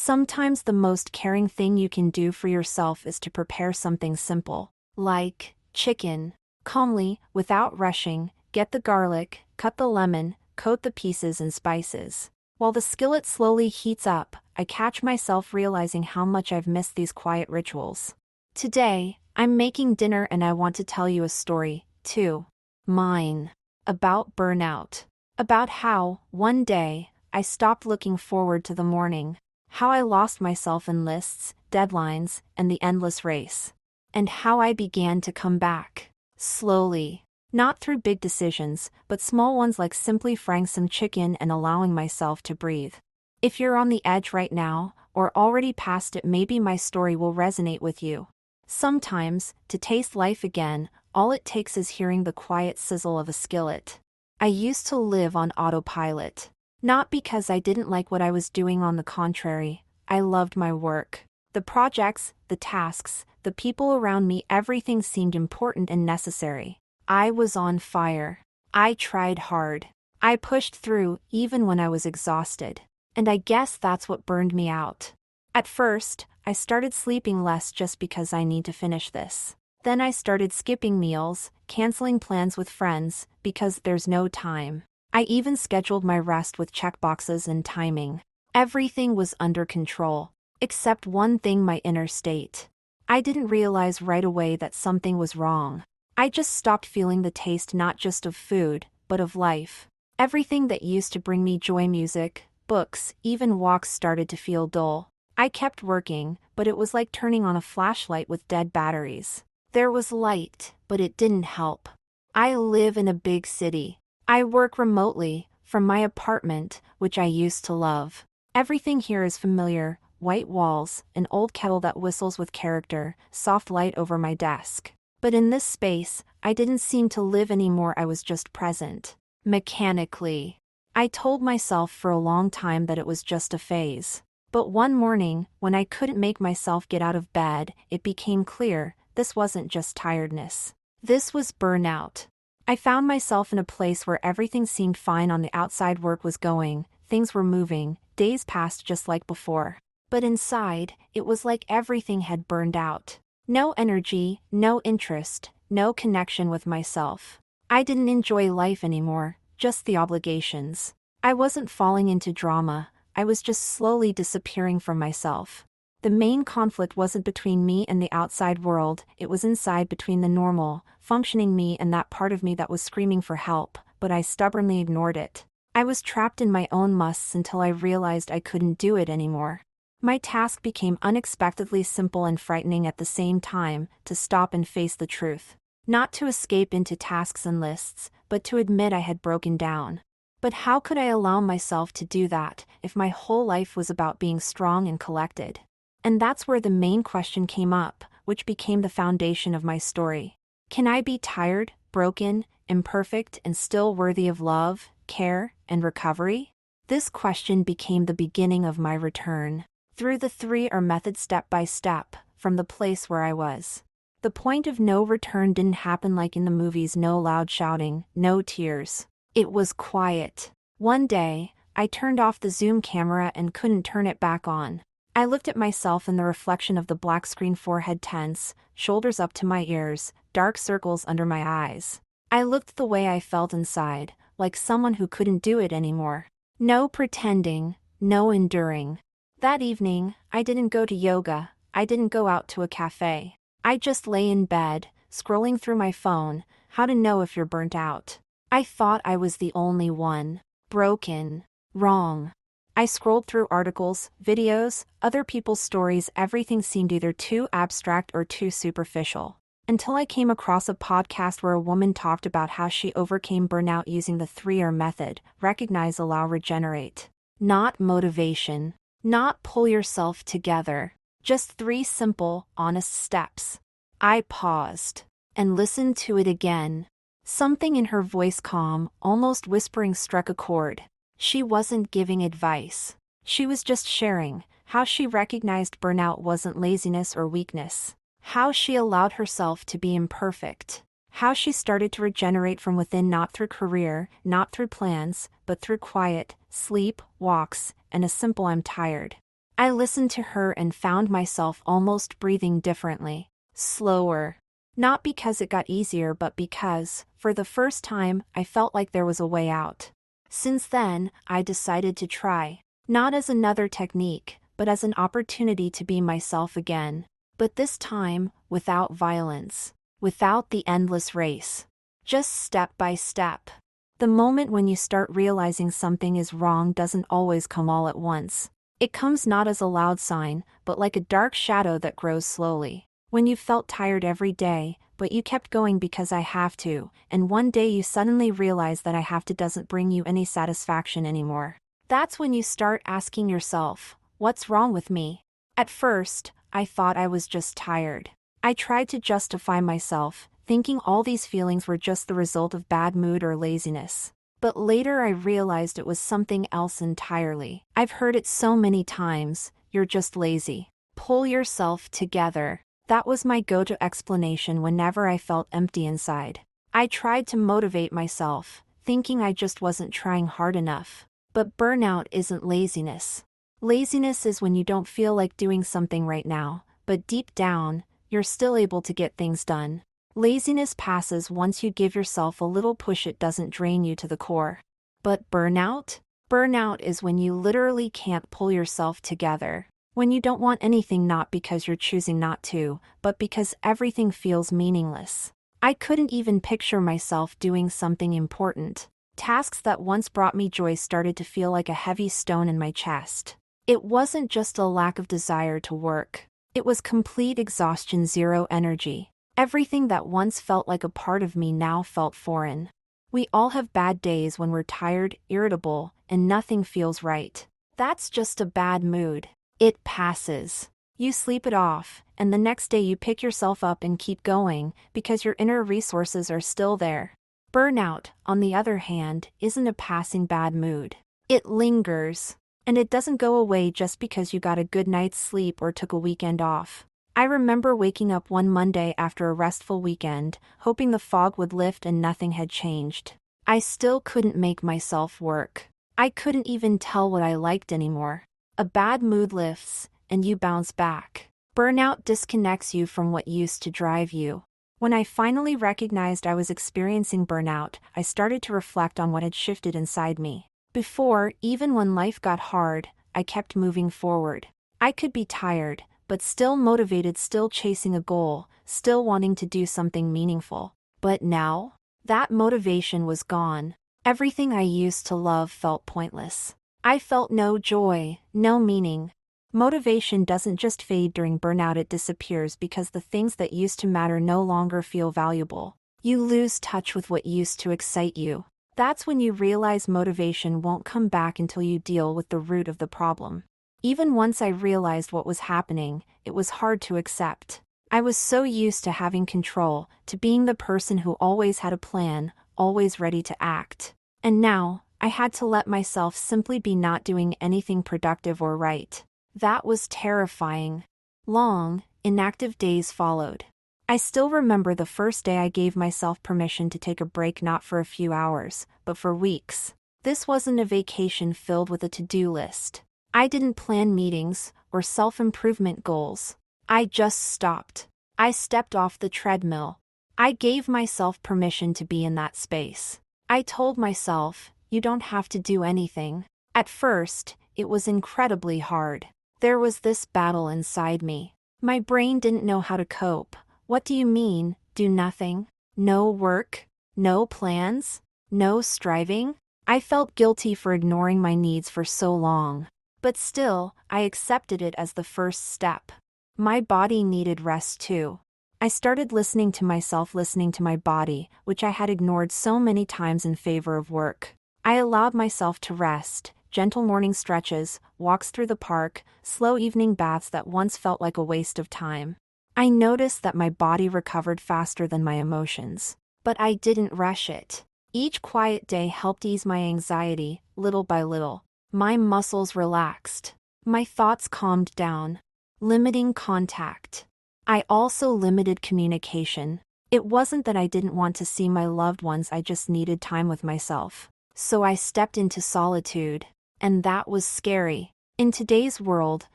Sometimes the most caring thing you can do for yourself is to prepare something simple, like chicken. Calmly, without rushing, get the garlic, cut the lemon, coat the pieces in spices. While the skillet slowly heats up, I catch myself realizing how much I've missed these quiet rituals. Today, I'm making dinner and I want to tell you a story, too. Mine. About burnout. About how, one day, I stopped looking forward to the morning. How I lost myself in lists, deadlines, and the endless race. And how I began to come back. Slowly. Not through big decisions, but small ones like simply frying some chicken and allowing myself to breathe. If you're on the edge right now, or already past it, maybe my story will resonate with you. Sometimes, to taste life again, all it takes is hearing the quiet sizzle of a skillet. I used to live on autopilot. Not because I didn't like what I was doing, on the contrary, I loved my work. The projects, the tasks, the people around me, everything seemed important and necessary. I was on fire. I tried hard. I pushed through, even when I was exhausted. And I guess that's what burned me out. At first, I started sleeping less just because I need to finish this. Then I started skipping meals, canceling plans with friends, because there's no time. I even scheduled my rest with checkboxes and timing. Everything was under control. Except one thing, my inner state. I didn't realize right away that something was wrong. I just stopped feeling the taste, not just of food, but of life. Everything that used to bring me joy, music, books, even walks, started to feel dull. I kept working, but it was like turning on a flashlight with dead batteries. There was light, but it didn't help. I live in a big city. I work remotely, from my apartment, which I used to love. Everything here is familiar: white walls, an old kettle that whistles with character, soft light over my desk. But in this space, I didn't seem to live anymore, I was just present. Mechanically. I told myself for a long time that it was just a phase. But one morning, when I couldn't make myself get out of bed, it became clear, this wasn't just tiredness. This was burnout. I found myself in a place where everything seemed fine on the outside, work was going, things were moving, days passed just like before. But inside, it was like everything had burned out. No energy, no interest, no connection with myself. I didn't enjoy life anymore, just the obligations. I wasn't falling into drama, I was just slowly disappearing from myself. The main conflict wasn't between me and the outside world, it was inside, between the normal, functioning me and that part of me that was screaming for help, but I stubbornly ignored it. I was trapped in my own musts until I realized I couldn't do it anymore. My task became unexpectedly simple and frightening at the same time: to stop and face the truth. Not to escape into tasks and lists, but to admit I had broken down. But how could I allow myself to do that, if my whole life was about being strong and collected? And that's where the main question came up, which became the foundation of my story. Can I be tired, broken, imperfect, and still worthy of love, care, and recovery? This question became the beginning of my return. Through the 3R method, step by step, from the place where I was. The point of no return didn't happen like in the movies: no loud shouting, no tears. It was quiet. One day, I turned off the Zoom camera and couldn't turn it back on. I looked at myself in the reflection of the black screen, forehead tense, shoulders up to my ears, dark circles under my eyes. I looked the way I felt inside, like someone who couldn't do it anymore. No pretending, no enduring. That evening, I didn't go to yoga, I didn't go out to a cafe. I just lay in bed, scrolling through my phone. How to know if you're burnt out. I thought I was the only one. Broken. Wrong. I scrolled through articles, videos, other people's stories. Everything seemed either too abstract or too superficial. Until I came across a podcast where a woman talked about how she overcame burnout using the 3R method: recognize, allow, regenerate. Not motivation. Not pull yourself together. Just 3 simple, honest steps. I paused and listened to it again. Something in her voice, calm, almost whispering, struck a chord. She wasn't giving advice. She was just sharing how she recognized burnout wasn't laziness or weakness. How she allowed herself to be imperfect. How she started to regenerate from within, not through career, not through plans, but through quiet, sleep, walks, and a simple "I'm tired." I listened to her and found myself almost breathing differently, slower. Not because it got easier, but because, for the first time, I felt like there was a way out. Since then, I decided to try, not as another technique, but as an opportunity to be myself again. But this time, without violence, without the endless race. Just step by step. The moment when you start realizing something is wrong doesn't always come all at once. It comes not as a loud sign, but like a dark shadow that grows slowly. When you felt tired every day, but you kept going because I have to, and one day you suddenly realize that I have to doesn't bring you any satisfaction anymore. That's when you start asking yourself, what's wrong with me? At first, I thought I was just tired. I tried to justify myself, thinking all these feelings were just the result of bad mood or laziness. But later I realized it was something else entirely. I've heard it so many times, you're just lazy. Pull yourself together. That was my go-to explanation whenever I felt empty inside. I tried to motivate myself, thinking I just wasn't trying hard enough. But burnout isn't laziness. Laziness is when you don't feel like doing something right now, but deep down, you're still able to get things done. Laziness passes once you give yourself a little push. It doesn't drain you to the core. But burnout? Burnout is when you literally can't pull yourself together. When you don't want anything, not because you're choosing not to, but because everything feels meaningless. I couldn't even picture myself doing something important. Tasks that once brought me joy started to feel like a heavy stone in my chest. It wasn't just a lack of desire to work. It was complete exhaustion, zero energy. Everything that once felt like a part of me now felt foreign. We all have bad days when we're tired, irritable, and nothing feels right. That's just a bad mood. It passes. You sleep it off, and the next day you pick yourself up and keep going, because your inner resources are still there. Burnout, on the other hand, isn't a passing bad mood. It lingers. And it doesn't go away just because you got a good night's sleep or took a weekend off. I remember waking up one Monday after a restful weekend, hoping the fog would lift and nothing had changed. I still couldn't make myself work. I couldn't even tell what I liked anymore. A bad mood lifts, and you bounce back. Burnout disconnects you from what used to drive you. When I finally recognized I was experiencing burnout, I started to reflect on what had shifted inside me. Before, even when life got hard, I kept moving forward. I could be tired, but still motivated, still chasing a goal, still wanting to do something meaningful. But now, that motivation was gone. Everything I used to love felt pointless. I felt no joy, no meaning. Motivation doesn't just fade during burnout, it disappears because the things that used to matter no longer feel valuable. You lose touch with what used to excite you. That's when you realize motivation won't come back until you deal with the root of the problem. Even once I realized what was happening, it was hard to accept. I was so used to having control, to being the person who always had a plan, always ready to act. And now, I had to let myself simply be not doing anything productive or right. That was terrifying. Long, inactive days followed. I still remember the first day I gave myself permission to take a break, not for a few hours, but for weeks. This wasn't a vacation filled with a to-do list. I didn't plan meetings or self-improvement goals. I just stopped. I stepped off the treadmill. I gave myself permission to be in that space. I told myself, you don't have to do anything. At first, it was incredibly hard. There was this battle inside me. My brain didn't know how to cope. What do you mean, do nothing? No work? No plans? No striving? I felt guilty for ignoring my needs for so long. But still, I accepted it as the first step. My body needed rest too. I started listening to myself, listening to my body, which I had ignored so many times in favor of work. I allowed myself to rest, gentle morning stretches, walks through the park, slow evening baths that once felt like a waste of time. I noticed that my body recovered faster than my emotions. But I didn't rush it. Each quiet day helped ease my anxiety, little by little. My muscles relaxed. My thoughts calmed down. Limiting contact. I also limited communication. It wasn't that I didn't want to see my loved ones, I just needed time with myself. So I stepped into solitude. And that was scary. In today's world,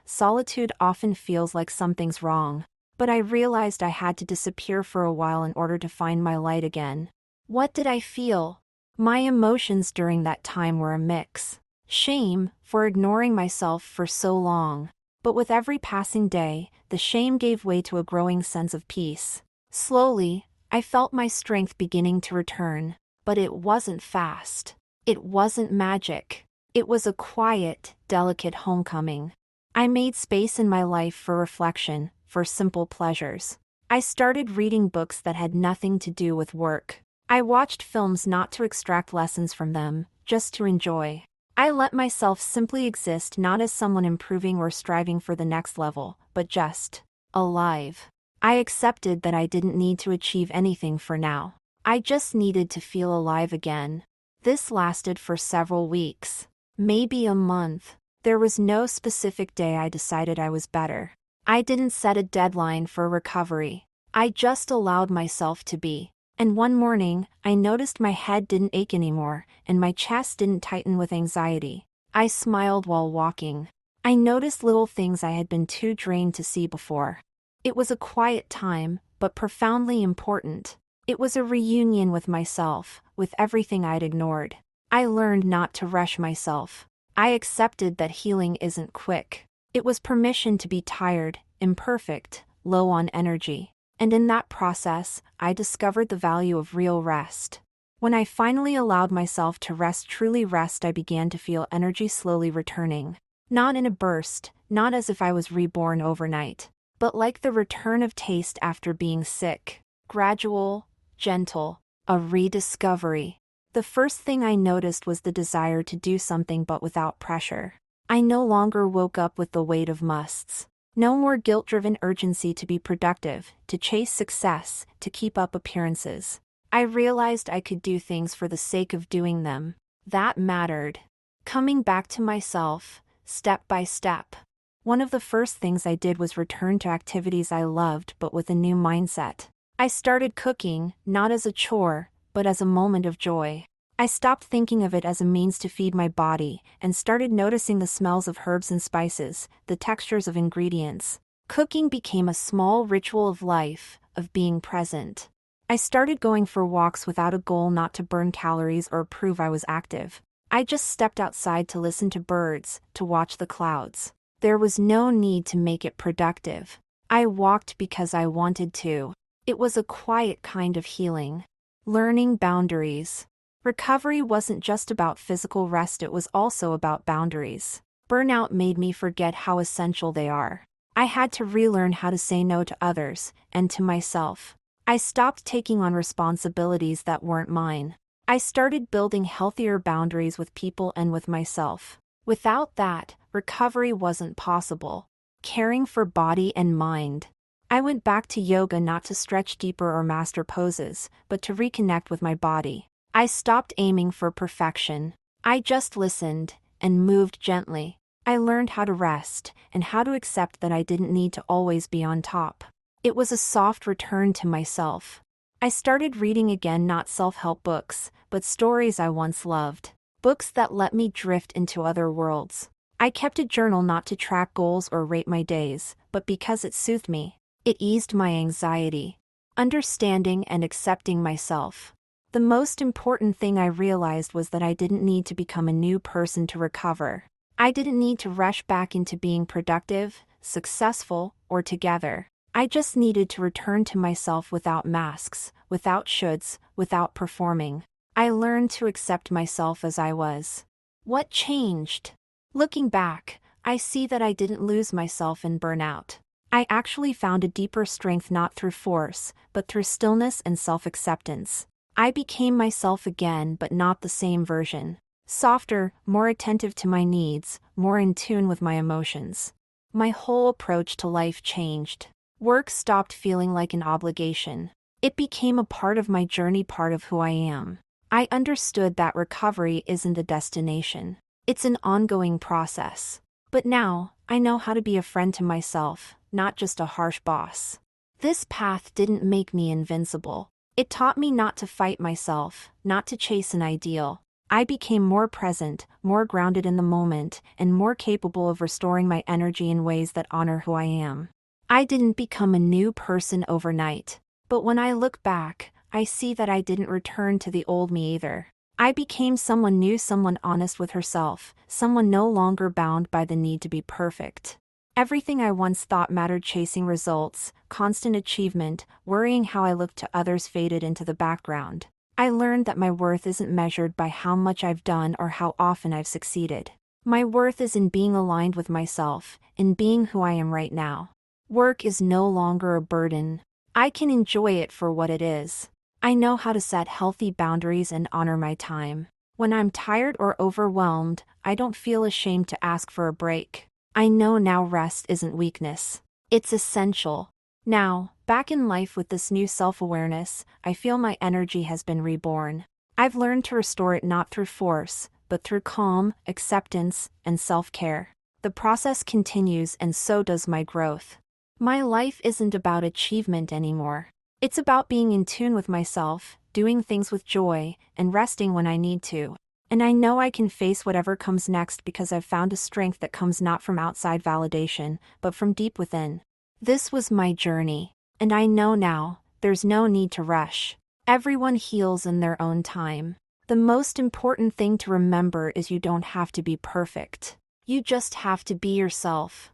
solitude often feels like something's wrong. But I realized I had to disappear for a while in order to find my light again. What did I feel? My emotions during that time were a mix. Shame, for ignoring myself for so long. But with every passing day, the shame gave way to a growing sense of peace. Slowly, I felt my strength beginning to return. But it wasn't fast. It wasn't magic. It was a quiet, delicate homecoming. I made space in my life for reflection, for simple pleasures. I started reading books that had nothing to do with work. I watched films not to extract lessons from them, just to enjoy. I let myself simply exist, not as someone improving or striving for the next level, but just alive. I accepted that I didn't need to achieve anything for now. I just needed to feel alive again. This lasted for several weeks, maybe a month. There was no specific day I decided I was better. I didn't set a deadline for recovery. I just allowed myself to be. And one morning, I noticed my head didn't ache anymore, and my chest didn't tighten with anxiety. I smiled while walking. I noticed little things I had been too drained to see before. It was a quiet time, but profoundly important. It was a reunion with myself, with everything I'd ignored. I learned not to rush myself. I accepted that healing isn't quick. It was permission to be tired, imperfect, low on energy. And in that process, I discovered the value of real rest. When I finally allowed myself to truly rest, I began to feel energy slowly returning. Not in a burst, not as if I was reborn overnight, but like the return of taste after being sick. Gradual, gentle, a rediscovery. The first thing I noticed was the desire to do something, but without pressure. I no longer woke up with the weight of musts. No more guilt-driven urgency to be productive, to chase success, to keep up appearances. I realized I could do things for the sake of doing them. That mattered. Coming back to myself, step by step. One of the first things I did was return to activities I loved, but with a new mindset. I started cooking, not as a chore, but as a moment of joy. I stopped thinking of it as a means to feed my body, and started noticing the smells of herbs and spices, the textures of ingredients. Cooking became a small ritual of life, of being present. I started going for walks without a goal, not to burn calories or prove I was active. I just stepped outside to listen to birds, to watch the clouds. There was no need to make it productive. I walked because I wanted to. It was a quiet kind of healing. Learning boundaries. Recovery wasn't just about physical rest, it was also about boundaries. Burnout made me forget how essential they are. I had to relearn how to say no to others, and to myself. I stopped taking on responsibilities that weren't mine. I started building healthier boundaries with people and with myself. Without that, recovery wasn't possible. Caring for body and mind. I went back to yoga not to stretch deeper or master poses, but to reconnect with my body. I stopped aiming for perfection. I just listened, and moved gently. I learned how to rest, and how to accept that I didn't need to always be on top. It was a soft return to myself. I started reading again, not self-help books, but stories I once loved. Books that let me drift into other worlds. I kept a journal not to track goals or rate my days, but because it soothed me. It eased my anxiety. Understanding and accepting myself. The most important thing I realized was that I didn't need to become a new person to recover. I didn't need to rush back into being productive, successful, or together. I just needed to return to myself without masks, without shoulds, without performing. I learned to accept myself as I was. What changed? Looking back, I see that I didn't lose myself in burnout. I actually found a deeper strength, not through force, but through stillness and self-acceptance. I became myself again, but not the same version. Softer, more attentive to my needs, more in tune with my emotions. My whole approach to life changed. Work stopped feeling like an obligation. It became a part of my journey, part of who I am. I understood that recovery isn't a destination. It's an ongoing process. But now, I know how to be a friend to myself, not just a harsh boss. This path didn't make me invincible. It taught me not to fight myself, not to chase an ideal. I became more present, more grounded in the moment, and more capable of restoring my energy in ways that honor who I am. I didn't become a new person overnight. But when I look back, I see that I didn't return to the old me either. I became someone new, someone honest with herself, someone no longer bound by the need to be perfect. Everything I once thought mattered, chasing results, constant achievement, worrying how I looked to others, faded into the background. I learned that my worth isn't measured by how much I've done or how often I've succeeded. My worth is in being aligned with myself, in being who I am right now. Work is no longer a burden. I can enjoy it for what it is. I know how to set healthy boundaries and honor my time. When I'm tired or overwhelmed, I don't feel ashamed to ask for a break. I know now rest isn't weakness. It's essential. Now, back in life with this new self-awareness, I feel my energy has been reborn. I've learned to restore it not through force, but through calm, acceptance, and self-care. The process continues, and so does my growth. My life isn't about achievement anymore. It's about being in tune with myself, doing things with joy, and resting when I need to. And I know I can face whatever comes next because I've found a strength that comes not from outside validation, but from deep within. This was my journey, and I know now, there's no need to rush. Everyone heals in their own time. The most important thing to remember is you don't have to be perfect. You just have to be yourself.